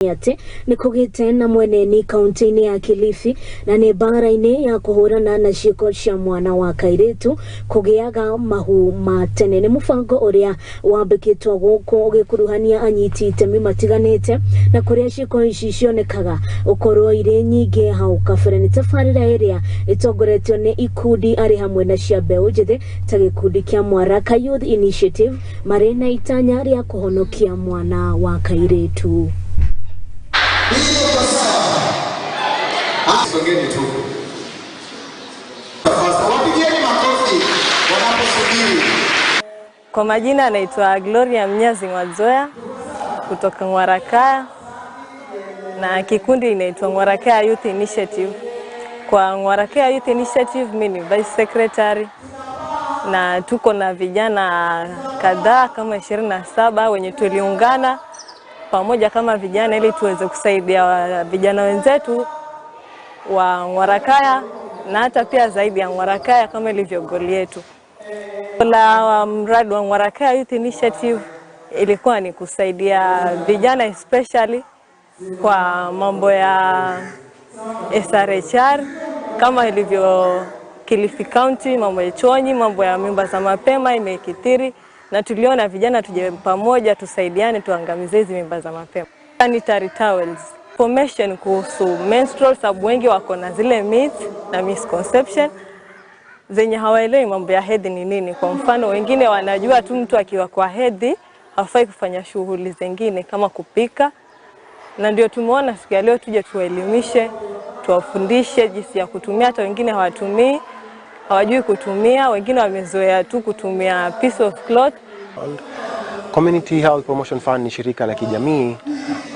Ate ni KUGIITE na MWENENI kauntiini ya Kilifi na ni MBAARAINI ya kuhurana na CIIKO cia mwana wa KAIRITU KUGIAAGA Mahu Matene ni mufango uria wambikitwo guku ugikuruhania anyiti itemi matiganite na kuria CIIKO ici cionekaga ukorwo ire nyingi hau kabere. Ni tabarira iria itongoretio ni ikundi ari hamwe na cia mbeũ njĩthĩ ta gikundi kia MWANA Youth Initiative mari na itanya ria kuhonokia mwana wa KAIRITU. Songeni tu. Wapigieni makofi wanaposubiri. Kwa majina anaitwa Gloria Mnyazi Mwazoya kutoka Ngwarakaya na kikundi inaitwa Ngwarakaya Youth Initiative. Kwa Ngwarakaya Youth Initiative mimi ni Vice Secretary na tuko na vijana kadhaa kama 27 wenye tuliungana pamoja kama vijana ili tuweze kusaidia vijana wenzetu wa Ngwarakaya na hata pia zaidi ya Ngwarakaya kama ilivyo goli yetu. La mradi wa Ngwarakaya Youth Initiative ilikuwa ni kusaidia vijana especially kwa mambo ya SRHR kama ilivyo Kilifi County, mambo ya chonyi, mambo ya mimba za mapema imekithiri na tuliona vijana tuje pamoja tusaidiane tuangamize hizi mimba za mapema. Sanitary towels, information kuhusu menstrual, sababu wengi wako na zile myths na misconception zenye hawaelewi mambo ya hedhi ni nini. Kwa mfano wengine wanajua tu mtu akiwa kwa hedhi hafai kufanya shughuli zingine kama kupika, na ndio tumeona siku ya leo tuje tuwaelimishe, tuwafundishe jinsi ya kutumia. Hata wengine hawatumii, hawajui kutumia, wengine wamezoea tu kutumia piece of cloth. Community Health Promotion Fund ni shirika la kijamii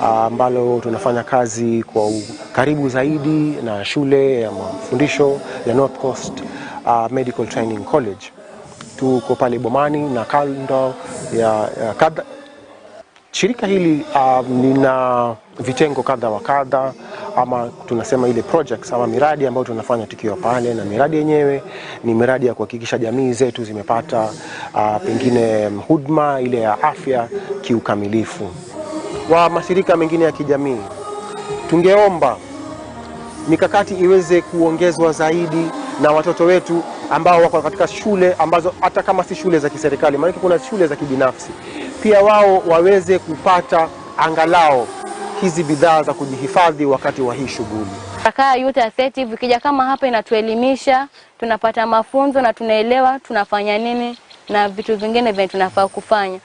ambalo tunafanya kazi kwa karibu zaidi na shule ya mafundisho ya North Coast Medical Training College. Tuko pale Bomani na kando ya kadha. Shirika hili lina vitengo kadha wa kadha, ama tunasema ile projects ama miradi ambayo tunafanya tukiwa pale, na miradi yenyewe ni miradi ya kuhakikisha jamii zetu zimepata pengine huduma ile ya afya kiukamilifu. Wa mashirika mengine ya kijamii tungeomba mikakati iweze kuongezwa zaidi na watoto wetu ambao wako katika shule ambazo hata kama si shule za kiserikali, maana kuna shule za kibinafsi, pia wao waweze kupata angalau hizi bidhaa za kujihifadhi wakati wa hii shughuli. Ngwarakaya Youth Initiative ikija kama hapa inatuelimisha, tunapata mafunzo na tunaelewa tunafanya nini na vitu vingine vile tunafaa kufanya.